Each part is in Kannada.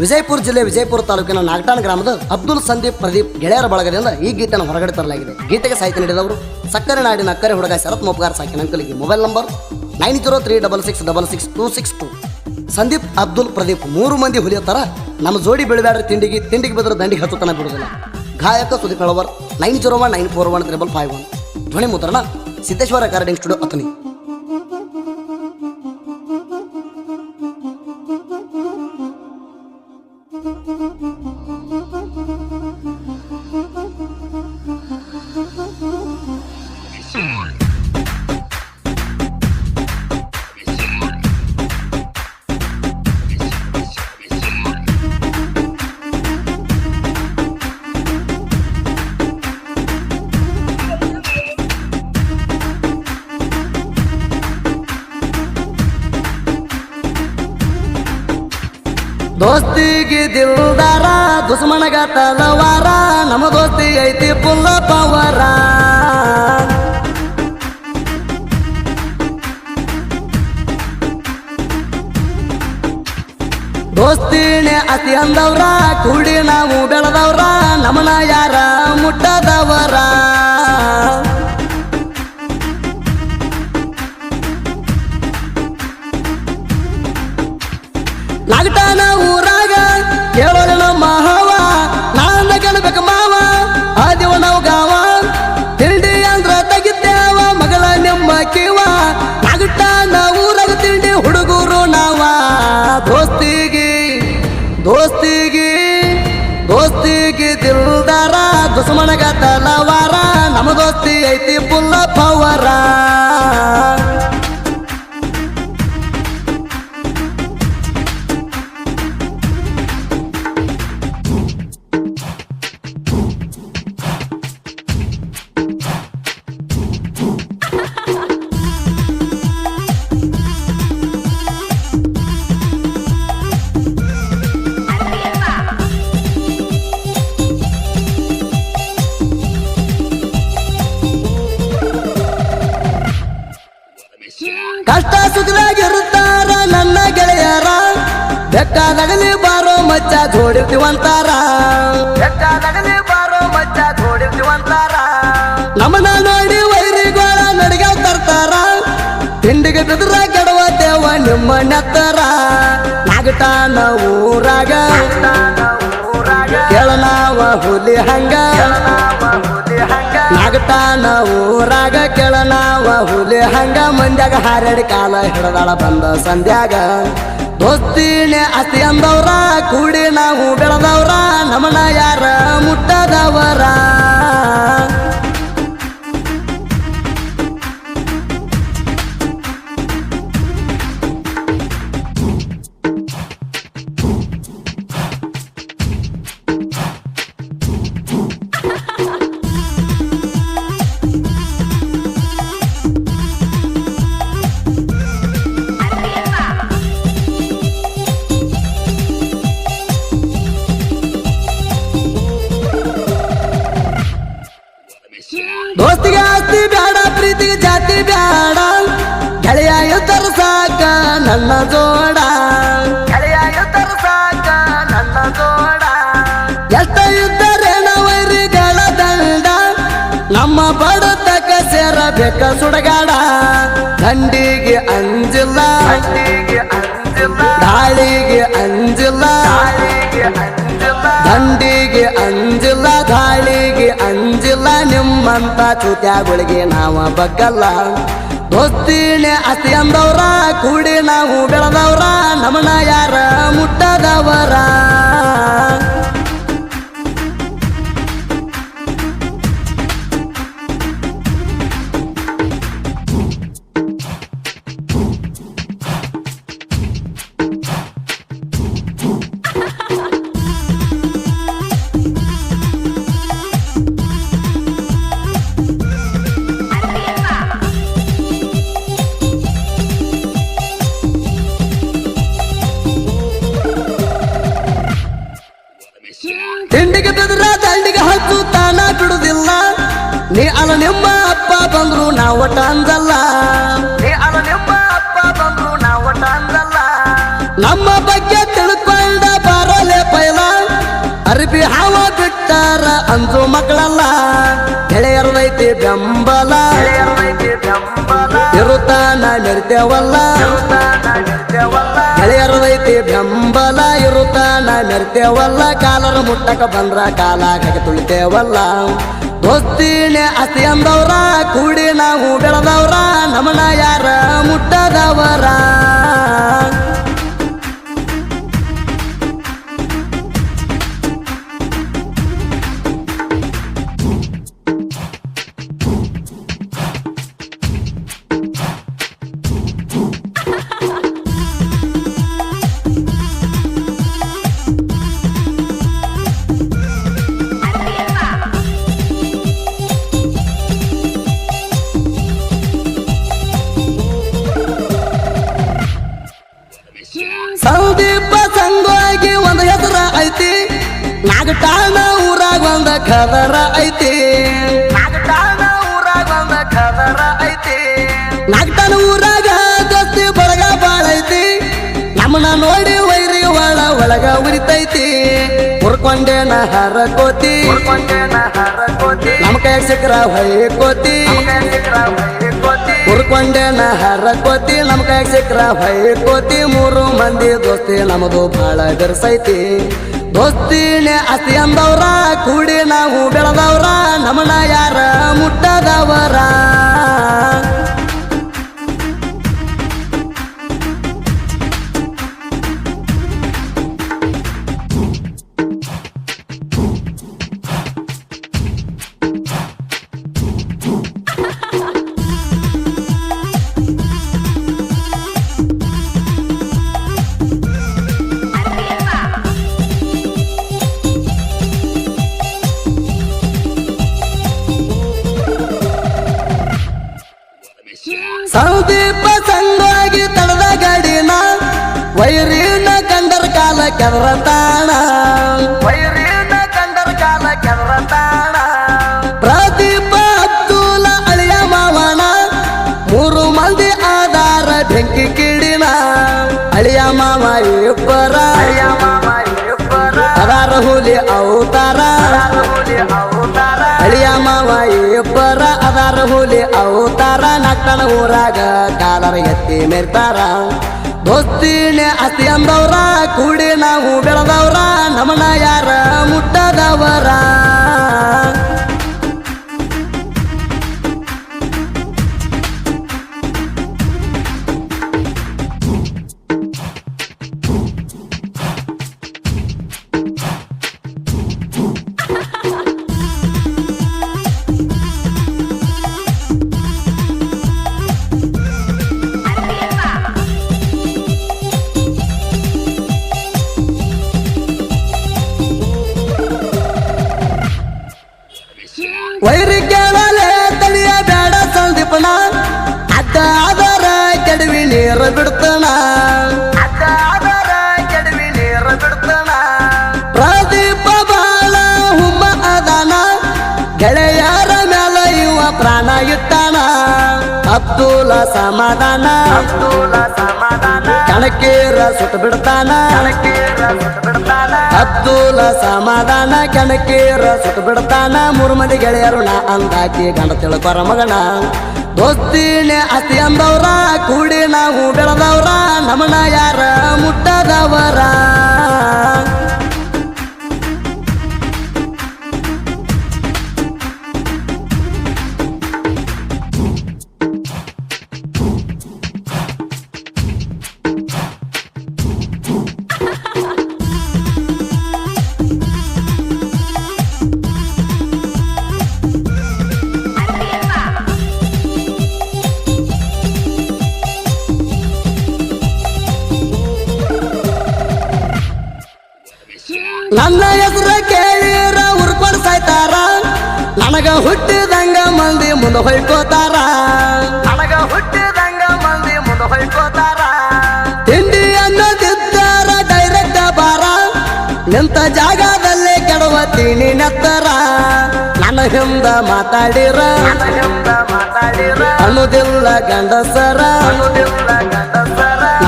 ವಿಜಯಪುರ ಜಿಲ್ಲೆ ವಿಜಯಪುರ ತಾಲೂಕಿನ ನಾಗಟಾಣ ಗ್ರಾಮದ ಅಬ್ದುಲ್ ಸಂದೀಪ್ ಪ್ರದೀಪ್ ಗೆಳೆಯರ ಬಳಗದಿಂದ ಈ ಗೀತೆಯನ್ನು ಹೊರಗಡೆ ತರಲಾಗಿದೆ. ಗೀತೆಗೆ ಸಾಹಿತ್ಯ ನೀಡಿದವರು ಸಕ್ಕರೆ ನಾಡಿನ ಅಕ್ಕರೆ ಹುಡುಗ ಶರತ್ ಮೊಪ್ಗಾರ್ ಸಾಕಿನ ಅಂಕಲಿಗೆ. Mobile number 9036666262. ಸಂದೀಪ್ ಅಬ್ದುಲ್ ಪ್ರದೀಪ್ 3 ಮಂದಿ ಹುಲಿಯ ತರ ನಮ್ಮ ಜೋಡಿ ಬೆಳೆದಾಡ್ರೆ ತಿಂಡಿಗೆ ಬದ್ರ ದಂಡಿಗೆ ಹತ್ತುತನ ಬಿಡುವುದಿಲ್ಲ. ಗಾಯಕ ಸುದೀಪ್ ಹಳವರ್ 9019415551. ಧ್ವನಿ ಮುದ್ರಣ ಸಿದ್ದೇಶ್ವರ ರೆಕಾರ್ಡಿಂಗ್ ಸ್ಟುಡಿಯೋ ಅತನಿ. ದೋಸ್ತಿಗೆ ದಿಲ್ದಾರ ದುಶ್ಮನಗ ತಲವಾರ, ನಮ್ಮ ದೋಸ್ತಿ ಐತಿ ಪುಲ್ಲ ಪವರ. ದೋಸ್ತಿನೇ ಅತಿ ಅಂದವ್ರ, ಕೂಡಿ ನಾವು ಬೆಳೆದವ್ರ, ನಮನ ಯಾರ ಮುಟ್ಟದವರ. ನಾಗಟಾನ ಊರಾಗ ಕೇಳೋಣ ನಮ್ಮ ಹವ, ನಾನ ಗೆಲ್ಬೇಕ ಮಾವ ಆದಿವ ನಾವು ಗಾವ. ತಿಂಡಿ ಅಂದ್ರ ತೆಗಿದ್ದೇವ ಮಗಳ ನಿಮ್ಮ ಕಿವ, ನಾಗಟಾನ ಊರಾಗ ತಿಂಡಿ ಹುಡುಗರು ನಾವ. ದೋಸ್ತಿಗೆ ದಿಲ್ದಾರ ದುಶ್ಮನಗ ತಲವಾರ, ನಮ್ಮ ದೋಸ್ತಿ ಐತಿ ಪುಲ್ಲ ಪವರ. ಕಷ್ಟ ಸುಖದಾಗಿರುತ್ತಾರ ನನ್ನ ಗೆಳೆಯರ, ಬೆಕ್ಕಾದಾಗಲಿ ಬಾರೋ ಮಚ್ಚ ಜೋಡಿರ್ತೀವಂತಾರ. ನಮ್ಮನ್ನ ನೋಡಿ ವೈರಿಗಳ ನಡಿಗೆ ತರ್ತಾರ, ತಿಂಡಿಗೆ ಬಿದ್ರ ಕೆಡವ ದೇವ ನಿಮ್ಮ ನೆತ್ತರ. ನಾಗಟಾನ ಊರಾಗ ಕೆಳನಾವ ಹುಲಿ ಹಂಗ, ನಾಗಟಾನ ಊರಾಗ ಕೆಳನಾವ ಹುಲಿ ಹಂಗ. ಮಂದ್ಯಾಗ ಹಾರಾಡಿ ಕಾಲ ಹಿಡದಾಳ ಬಂದ ಸಂಧ್ಯಾಗ. ದೋಸ್ತಿನೇ ಅತಿ ಅಂದವ್ರ, ಕೂಡಿ ನಾವು ಬೆಳೆದವ್ರ, ನಮನ ಯಾರ ಮುಟ್ಟದವರ. ದೋಸ್ತಿಗೆ ಆಸ್ತಿ ಬೇಡ, ಪ್ರೀತಿಗೆ ಜಾತಿ ಬೇಡ, ಗೆಳೆಯ ಯುದ್ಧರ ಸಾಕ ನನ್ನ ಜೋಡ. ಎಷ್ಟ ಯುದ್ಧರೇನ ವೈರಿಗಳ ದಂಡ, ನಮ್ಮ ಬಡತಕ ಸೇರಬೇಕ ಸುಡಗಾಡ. ದಂಡಿಗೆ ಅಂಜಿಲ್ಲ, ಗಾಳಿಗೆ ಅಂಜಿಲ್ಲ, ದಂಡಿಗೆ ಅಂಜಿಲ್ಲ, ಗಾಳಿಗೆ ಅಂಜಿಲ್ಲ. ನಿಮ್ಮಂತ ಚೂತ್ಯಾಗಳಿಗೆ ನಾವ ಬಗ್ಗಲ್ಲ. ದೋಸ್ತಿನೇ ಅತಿ ಅಂದವ್ರ, ಕೂಡಿ ನಾವು ಬೆಳೆದವ್ರ, ನಮನ ಯಾರ ಮುಟ್ಟದವರ. ತಿಂಡಿಗೆ ಬಿದ್ರ ದಂಡಿಗೆ ಹಚ್ಚು ತಾನ ಬಿಡುದಿಲ್ಲ, ನೀ ಅಲ್ಲ ನಿಮ್ಮ ಅಪ್ಪ ಬಂದ್ರು ನಾವು ಒಟ್ಟ ಅಂದಲ್ಲ. ನಮ್ಮ ಬಗ್ಗೆ ತಿಳ್ಕೊಂಡ ಬಾರ ಅರ್ಬಿ ಹಾವ ಬಿಟ್ಟಾರ ಅಂಜು ಮಕ್ಕಳಲ್ಲ ಗೆಳೆಯರದೈತಿ ಬೆಂಬಲ ಇರುತ್ತಾನ ಮೆರ್ತೇವಲ್ಲ ಗೆಳೆಯರದೈತಿ ಬೆಂಬಲ ಇರುತ್ತಾನ ಮೆರ್ತೇವಲ್ಲ ಕಾಲರ ಮುಟ್ಟಕ ಬಂದ್ರ ಕಾಲಾಗ ತುಳಿತೇವಲ್ಲ ದೋಸ್ತಿನೇ ಆಸ್ತಿ ಅಂದವ್ರ ಕೂಡಿ ನಾವು ಬೆಳೆದವ್ರ ನಮನ ಯಾರ ಮುಟ್ಟದವರ ಸಂದೀಪ ಸಂಗೋಗಿ ಒಂದು ಹೆಸರ ಐತಿ ನಾಗಟಾಣ ಊರಾಗ ಒಂದ ಖದರ ಐತಿ ನಾಗಟಾಣ ಊರಾಗ ಒಂದ ಖದರ ಐತಿ ನಾಗಟಾಣ ಊರಾಗ ದೋಸ್ತಿ ಬಳಗ ಬಾಳ ಐತಿ ನಮ್ಮನ್ನ ನೋಡಿ ವೈರಿ ಒಳಗ ಉರಿತೈತಿ ಹುರ್ಕೊಂಡೇನ ಹರಕೋತಿ ನಮ್ಮ ಕೈ ಸಿಕ್ರ ಹೊಯ್ಕೋತಿ ಹುರ್ಕೊಂಡೇನ ಹರಕೋತಿ ನಮ್ಮ ಕೈ ಸಿಕ್ರ ಹೊಯ್ಕೋತಿ ಮೂರು ಮಂದಿ ದೋಸ್ತಿ ನಮ್ಮದು ಬಾಳ ಬೆರ್ಸೈತಿ ದೋಸ್ತಿನೇ ಆಸ್ತಿ ಅಂದವ್ರ ಕೂಡಿ ನಾವು ಬೆಳೆದವ್ರ ನಮನ ಯಾರ ಮುಟ್ಟದವರ ಸಂದೀಪ ಸಂಗೋಗಿ ತಡದ ಗಾಡಿನ ವೈರಿನ ಕಂಡರ ಕಾಲ ಕೆದರ ತಾಣ ವೈರಿನ ಕಂಡರ ಕಾಲ ಕೆದರ ತಾಣ ಪ್ರದೀಪ ಅಬ್ದುಲ್ಲ ಅಳಿಯ ಮಾವನ ಮೂರು ಮಂದಿ ಆಧಾರ ಬೆಂಕಿ ಕಿಡಿನ ಅಳಿಯ ಮಾವ ಇಬ್ಬರ ಅದಾರ ಹುಲಿ ಅವತಾರ ಅಳಿಯ ಮಾವ ಇಬ್ಬರ ಅದಾರ ಹುಲಿ ಅವತಾರ ನಕ್ಕನ ಊರಾಗ ಕಾಲರ ಎತ್ತಿ ಮೆರ್ತಾರ ದೋಸ್ತಿನೇ ಆಸ್ತಿ ಅಂದವ್ರ ಕೂಡಿ ನಾವು ಬೆಳೆದವ್ರ ನಮನ ಯಾರ ಮುಟ್ಟದವರ ವೈರಿ ಕೇಳಲೆ ತಳಿಯ ಬೇಡ ಸಂದೀಪನ ಅಡ್ಡ ಆದರ ಕೆಡವಿ ನೀರು ಬಿಡ್ತಾನ ಅಡ್ಡ ಆದರ ಕೆಡವಿ ನೀರು ಬಿಡ್ತಾನ ಪ್ರದೀಪ ಬಾಳ ಹುಮ್ಮ ಅದಾನ ಗೆಳೆಯರ ಮೇಲ ಇವ ಪ್ರಾಣ ಇಟ್ಟಾನ ಅಬ್ದುಲ್ಲ ಸಮಾಧಾನ ಕಣಕೀರ ಸುಟ್ಟು ಬಿಡ್ತಾನ ಅಬ್ದುಲ್ಲ ಸಮಾಧಾನ ಕಣಕೀರ ಸುಟ್ಟು ಬಿಡ್ತಾನ ಮೂರು ಮಂದಿ ಗೆಳೆಯರು ನಾ ಅಂದಾಕಿ ಗಂಡ ತಿಳ್ಕೊರ ಮಗನ ದೋಸ್ತಿನೇ ಆಸ್ತಿ ಅಂದವ್ರ ಕೂಡಿ ನಾವು ಬೆಳೆದವ್ರ ನಮನ ಯಾರ ಮುಟ್ಟದವರ ನನ್ನ ಹೆಸರು ಕೇಳಿರ ಉರ್ಕೊಂಡು ಸಾಯ್ತಾರ ನನಗ ಹುಟ್ಟಿದಂಗ ಮಂದಿ ಮುಂದೆ ಹೊಯ್ಕೋತಾರ ನನಗ ಹುಟ್ಟಿದಂಗ ಮಂದಿ ಮುಂದೆ ಹೊಯ್ಕೋತಾರ ತಿಂಡಿ ಅನ್ನೋದಿದ್ದಾರ ಡೈರೆಕ್ಟ್ ಬಾರ ನಿಂತ ಜಾಗದಲ್ಲೇ ಕೆಡವ ತೀನಿ ನೆತ್ತರ ನನ್ನ ಹಿಂದ ಮಾತಾಡಿರ ಅನ್ನೋದಿಲ್ಲ ಗಂಡಸರ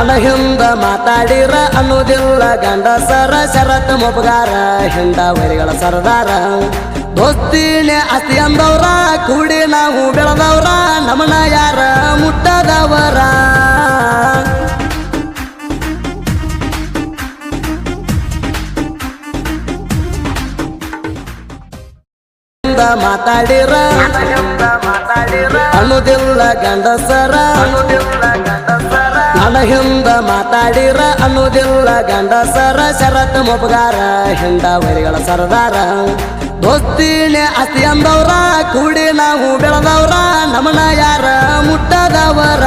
ನನ್ನ ಹಿಂದ ಮಾತಾಡಿರ ಅನ್ನೋದಿಲ್ಲ ಗಂಡಸರ ಶರತ್ ಮೊಪಗಾರ ಹಿಂದ ವೈರಿಗಳ ಸರದಾರ ದೋಸ್ತಿನೇ ಆಸ್ತಿ ಅಂದವ್ರ ಕೂಡಿ ನಾವು ಬೆಳೆದವ್ರ ನಮನ ಯಾರ ಮುಟ್ಟದವರ ಮಾತಾಡಿರ ಅನ್ನೋದಿಲ್ಲ ಗಂಡಸರ ನನ್ನ ಹಿಂದ ಮಾತಾಡಿರ ಅನ್ನೋದಿಲ್ಲ ಗಂಡಸರ ಶರತ್ ಮೊಪಗಾರ ಹಿಂದ ವೈರಿಗಳ ಸರದಾರ ದೋಸ್ತಿನೇ ಆಸ್ತಿ ಅಂದವ್ರ ಕೂಡಿ ನಾವು ಬೆಳೆದವ್ರ ನಮನ ಯಾರ ಮುಟ್ಟದವರ